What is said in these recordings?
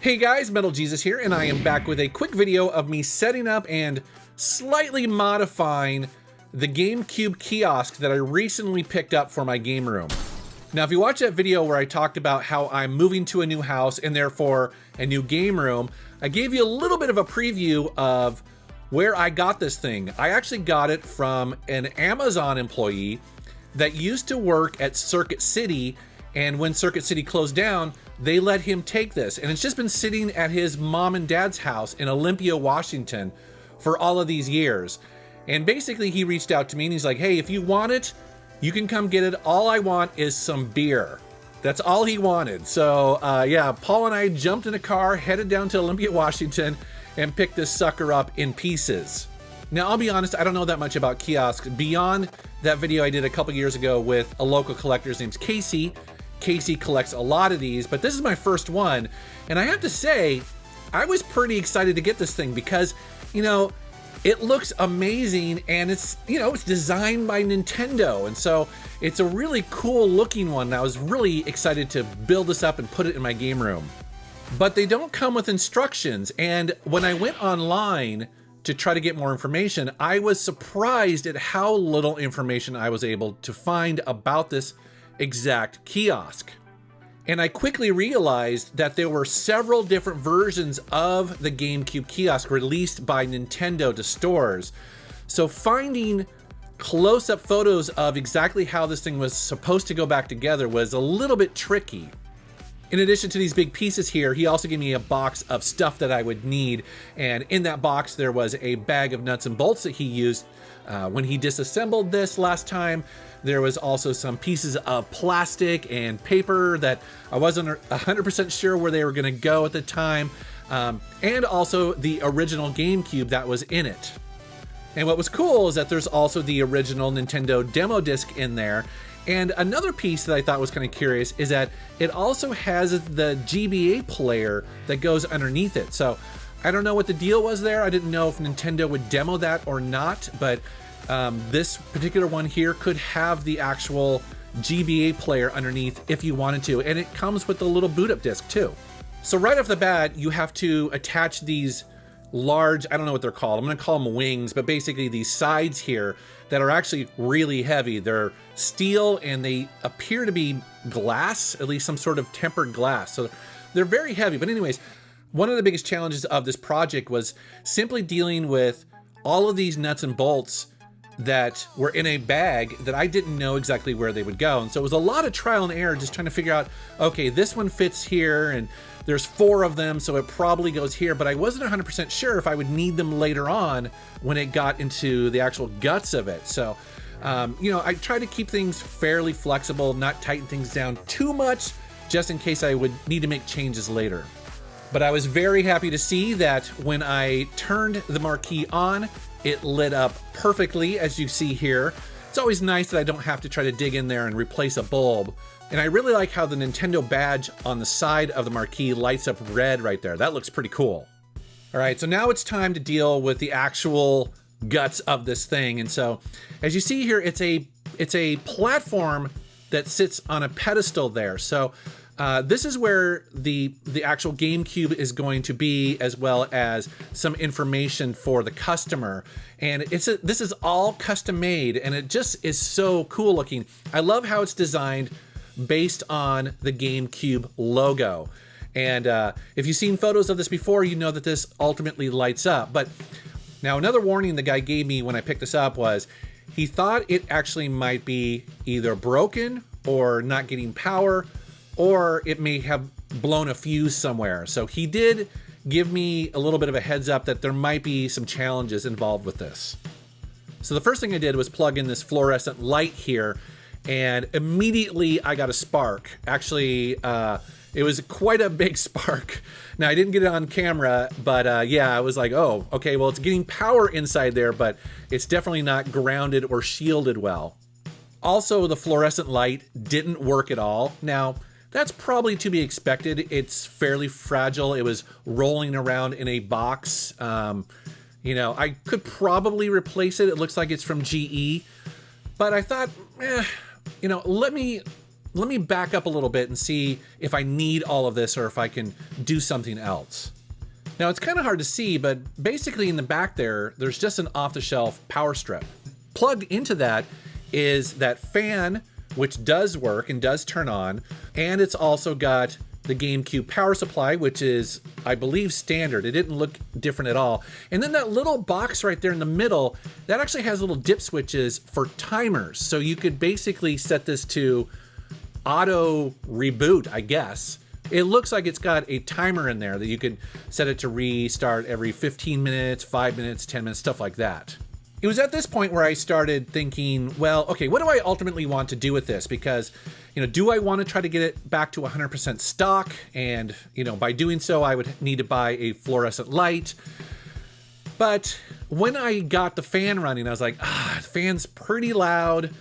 Hey guys, Metal Jesus here, and I am back with a quick video of me setting up and slightly modifying the GameCube kiosk that I recently picked up for my game room. Now, if you watch that video where I talked about how I'm moving to a new house and therefore a new game room, I gave you a little bit of a preview of where I got this thing. I actually got it from an Amazon employee that used to work at Circuit City, and when Circuit City closed down, they let him take this. And it's just been sitting at his mom and dad's house in Olympia, Washington for all of these years. And basically he reached out to me and he's like, hey, if you want it, you can come get it. All I want is some beer. That's all he wanted. So yeah, Paul and I jumped in a car, headed down to Olympia, Washington, and picked this sucker up in pieces. Now, I'll be honest, I don't know that much about kiosks beyond that video I did a couple years ago with a local collector. His name's Casey. Casey collects a lot of these, but this is my first one. And I have to say, I was pretty excited to get this thing because, you know, it looks amazing and it's, you know, it's designed by Nintendo. And so it's a really cool looking one. And I was really excited to build this up and put it in my game room. But they don't come with instructions. And when I went online to try to get more information, I was surprised at how little information I was able to find about this exact kiosk. And I quickly realized that there were several different versions of the GameCube kiosk released by Nintendo to stores. So finding close-up photos of exactly how this thing was supposed to go back together was a little bit tricky. In addition to these big pieces here, he also gave me a box of stuff that I would need. And in that box, there was a bag of nuts and bolts that he used when he disassembled this last time. There was also some pieces of plastic and paper that I wasn't 100% sure where they were gonna go at the time. And also the original GameCube that was in it. And what was cool is that there's also the original Nintendo demo disc in there. And another piece that I thought was kind of curious is that it also has the GBA player that goes underneath it. So I don't know what the deal was there. I didn't know if Nintendo would demo that or not, but this particular one here could have the actual GBA player underneath if you wanted to. And it comes with a little boot up disc too. So right off the bat, you have to attach these large, I don't know what they're called. I'm gonna call them wings, but basically these sides here that are actually really heavy. They're steel and they appear to be glass, at least some sort of tempered glass. So they're very heavy. But anyways, one of the biggest challenges of this project was simply dealing with all of these nuts and bolts that were in a bag that I didn't know exactly where they would go. And so it was a lot of trial and error just trying to figure out, okay, this one fits here and there's 4 of them, so it probably goes here, but I wasn't 100% sure if I would need them later on when it got into the actual guts of it. So, you know, I try to keep things fairly flexible, not tighten things down too much, just in case I would need to make changes later. But I was very happy to see that when I turned the marquee on, it lit up perfectly, as you see here. It's always nice that I don't have to try to dig in there and replace a bulb. And I really like how the Nintendo badge on the side of the marquee lights up red right there. That looks pretty cool. All right, so now it's time to deal with the actual guts of this thing. And so, as you see here, it's a platform that sits on a pedestal there. So this is where the actual GameCube is going to be, as well as some information for the customer. And this is all custom made, and it just is so cool looking. I love how it's designed based on the GameCube logo. And if you've seen photos of this before, you know that this ultimately lights up. But now another warning the guy gave me when I picked this up was he thought it actually might be either broken or not getting power, or it may have blown a fuse somewhere. So he did give me a little bit of a heads up that there might be some challenges involved with this. So the first thing I did was plug in this fluorescent light here, and immediately I got a spark. Actually, it was quite a big spark. Now, I didn't get it on camera, but yeah, I was like, oh, okay, well, it's getting power inside there, but it's definitely not grounded or shielded well. Also, the fluorescent light didn't work at all. Now, that's probably to be expected. It's fairly fragile. It was rolling around in a box. You know, I could probably replace it. It looks like it's from GE, but I thought, you know, let me let me back up a little bit and see if I need all of this or if I can do something else. Now it's kind of hard to see, but basically in the back there, there's just an off-the-shelf power strip. Plugged into that is that fan, which does work and does turn on, and it's also got the GameCube power supply, which is, I believe, standard. It didn't look different at all. And then that little box right there in the middle, that actually has little dip switches for timers. So you could basically set this to auto reboot, I guess. It looks like it's got a timer in there that you could set it to restart every 15 minutes, 5 minutes, 10 minutes, stuff like that. It was at this point where I started thinking, well, okay, what do I ultimately want to do with this? Because, do I want to try to get it back to 100% stock? And, by doing so, I would need to buy a fluorescent light. But when I got the fan running, I was like, the fan's pretty loud.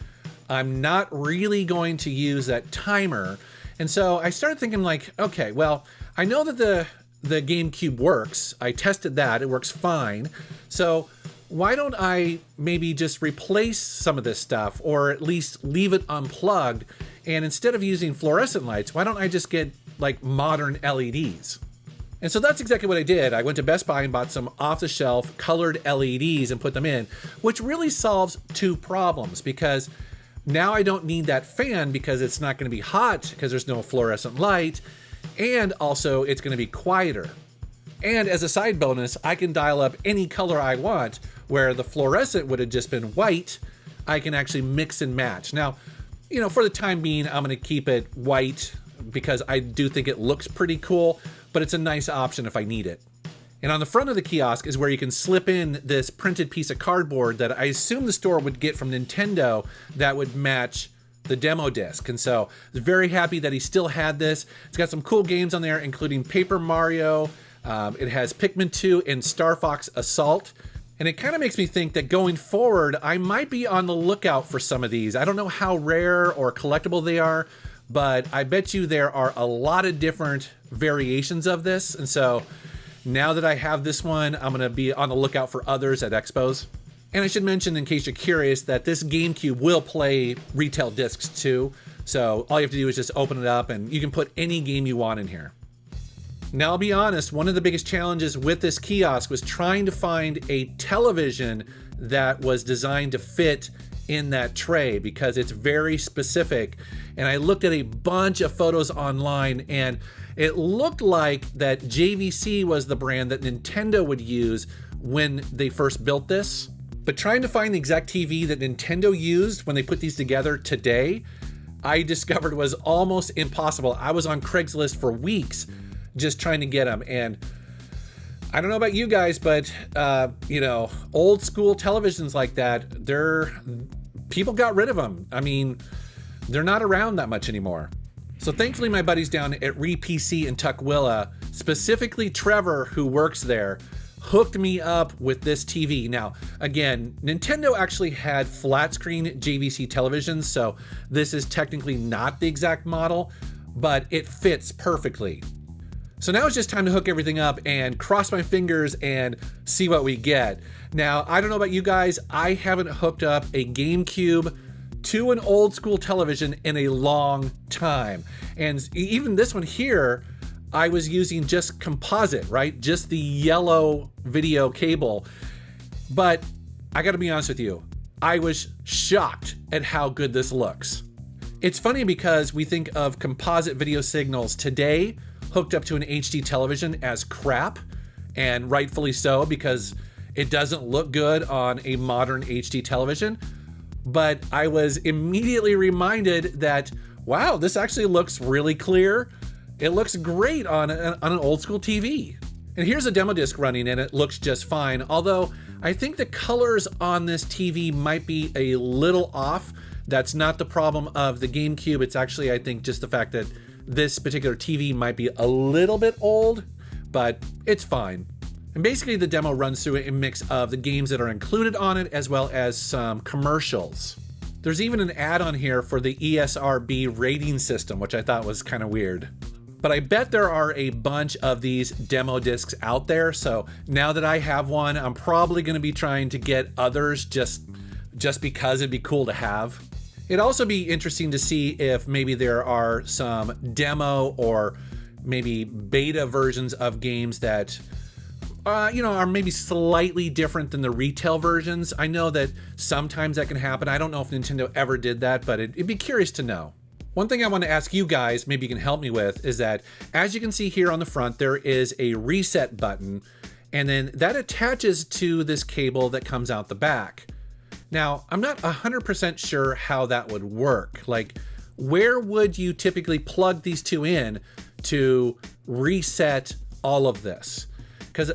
I'm not really going to use that timer. And so I started thinking like, okay, well, I know that the GameCube works. I tested that, it works fine. So why don't I maybe just replace some of this stuff or at least leave it unplugged? And instead of using fluorescent lights, why don't I just get like modern LEDs? And so that's exactly what I did. I went to Best Buy and bought some off-the-shelf colored LEDs and put them in, which really solves two problems because now I don't need that fan because it's not going to be hot because there's no fluorescent light, and also it's going to be quieter. And as a side bonus, I can dial up any color I want, where the fluorescent would have just been white. I can actually mix and match. Now, for the time being, I'm going to keep it white because I do think it looks pretty cool, but it's a nice option if I need it. And on the front of the kiosk is where you can slip in this printed piece of cardboard that I assume the store would get from Nintendo that would match the demo disc. And so I was very happy that he still had this. It's got some cool games on there, including Paper Mario. It has Pikmin 2 and Star Fox Assault. And it kind of makes me think that going forward, I might be on the lookout for some of these. I don't know how rare or collectible they are, but I bet you there are a lot of different variations of this. And so now that I have this one, I'm going to be on the lookout for others at expos. And I should mention, in case you're curious, that this GameCube will play retail discs too. So all you have to do is just open it up and you can put any game you want in here. Now, I'll be honest, one of the biggest challenges with this kiosk was trying to find a television that was designed to fit in that tray because it's very specific. And I looked at a bunch of photos online and it looked like that JVC was the brand that Nintendo would use when they first built this. But trying to find the exact TV that Nintendo used when they put these together today, I discovered was almost impossible. I was on Craigslist for weeks just trying to get them. And I don't know about you guys, but old school televisions like that, people got rid of them. I mean, they're not around that much anymore. So thankfully my buddies down at RePC in Tukwila, specifically Trevor, who works there, hooked me up with this TV. Now, again, Nintendo actually had flat screen JVC televisions, so this is technically not the exact model, but it fits perfectly. So now it's just time to hook everything up and cross my fingers and see what we get. Now, I don't know about you guys, I haven't hooked up a GameCube to an old school television in a long time. And even this one here, I was using just composite, right? Just the yellow video cable. But I gotta be honest with you, I was shocked at how good this looks. It's funny because we think of composite video signals today hooked up to an HD television as crap, and rightfully so because it doesn't look good on a modern HD television. But I was immediately reminded that, wow, this actually looks really clear. It looks great on an old school TV. And here's a demo disc running and it looks just fine. Although I think the colors on this TV might be a little off. That's not the problem of the GameCube. It's actually, I think, just the fact that this particular TV might be a little bit old, but it's fine. And basically the demo runs through a mix of the games that are included on it as well as some commercials. There's even an add-on here for the ESRB rating system, which I thought was kind of weird. But I bet there are a bunch of these demo discs out there. So now that I have one, I'm probably going to be trying to get others just because it'd be cool to have. It'd also be interesting to see if maybe there are some demo or maybe beta versions of games that are maybe slightly different than the retail versions. I know that sometimes that can happen. I don't know if Nintendo ever did that, but it'd be curious to know. One thing I want to ask you guys, maybe you can help me with, is that as you can see here on the front, there is a reset button, and then that attaches to this cable that comes out the back. Now, I'm not 100% sure how that would work. Like, where would you typically plug these two in to reset all of this? Because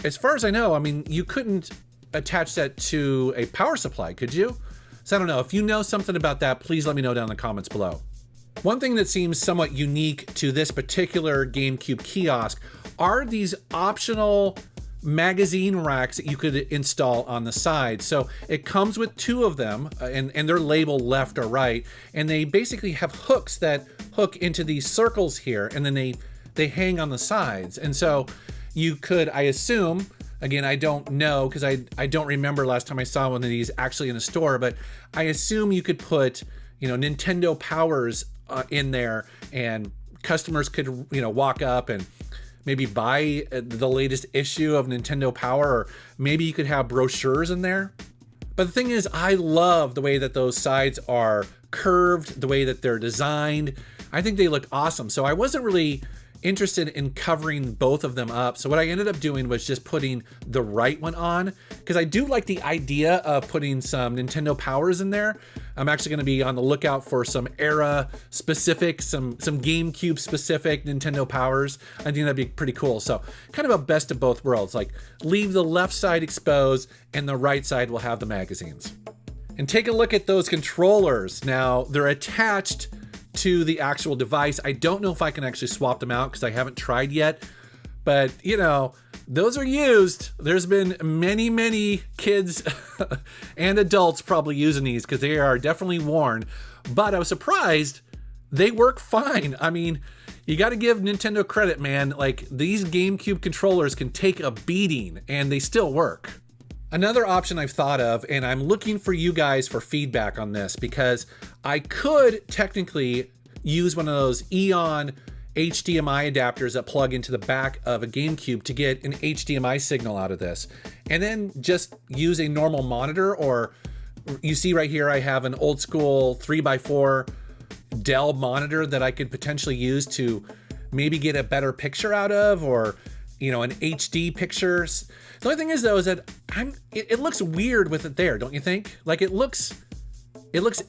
as far as I know, I mean, you couldn't attach that to a power supply, could you? So I don't know. If you know something about that, please let me know down in the comments below. One thing that seems somewhat unique to this particular GameCube kiosk are these optional magazine racks that you could install on the side. So it comes with two of them, and they're labeled left or right, and they basically have hooks that hook into these circles here, and then they hang on the sides. And so you could, I assume, again, I don't know because I don't remember last time I saw one of these actually in a store, but I assume you could put, Nintendo Powers in there, and customers could, walk up and maybe buy the latest issue of Nintendo Power, or maybe you could have brochures in there. But the thing is, I love the way that those sides are curved, the way that they're designed. I think they look awesome. So I wasn't really interested in covering both of them up. So what I ended up doing was just putting the right one on, because I do like the idea of putting some Nintendo Powers in there. I'm actually going to be on the lookout for some era specific, some GameCube specific Nintendo Powers. I think that'd be pretty cool. So kind of a best of both worlds, like leave the left side exposed and the right side will have the magazines. And take a look at those controllers. Now they're attached to the actual device. I don't know if I can actually swap them out because I haven't tried yet, but those are used. There's been many kids and adults probably using these because they are definitely worn, but I was surprised they work fine. I mean, you got to give Nintendo credit, man. Like, these GameCube controllers can take a beating and they still work. Another option I've thought of, and I'm looking for you guys for feedback on this, because I could technically use one of those Eon HDMI adapters that plug into the back of a GameCube to get an HDMI signal out of this, and then just use a normal monitor. Or you see right here, I have an old school 3x4 Dell monitor that I could potentially use to maybe get a better picture out of, or an HD picture. The only thing is, though, is that it looks weird with it there, don't you think? Like, it looks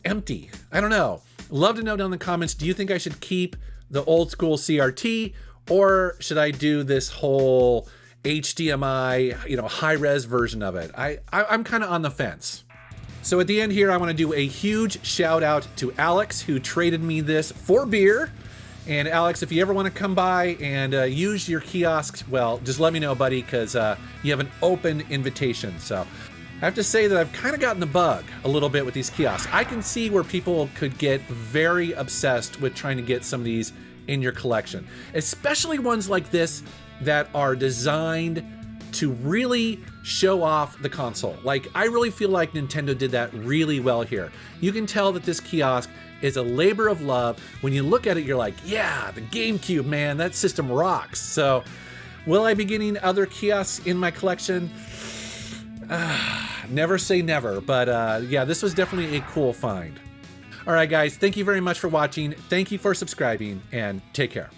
empty. I don't know. Love to know down in the comments, do you think I should keep the old school CRT, or should I do this whole HDMI, high res version of it? I'm kind of on the fence. So at the end here, I want to do a huge shout out to Alex, who traded me this for beer. And Alex, if you ever want to come by and use your kiosk, well, just let me know, buddy, because you have an open invitation. So I have to say that I've kind of gotten the bug a little bit with these kiosks. I can see where people could get very obsessed with trying to get some of these in your collection, especially ones like this that are designed to really show off the console. Like, I really feel like Nintendo did that really well here. You can tell that this kiosk is a labor of love. When you look at it, you're like, yeah, the GameCube, man, that system rocks. So will I be getting other kiosks in my collection? Never say never, but yeah, this was definitely a cool find. All right, guys, thank you very much for watching. Thank you for subscribing, and take care.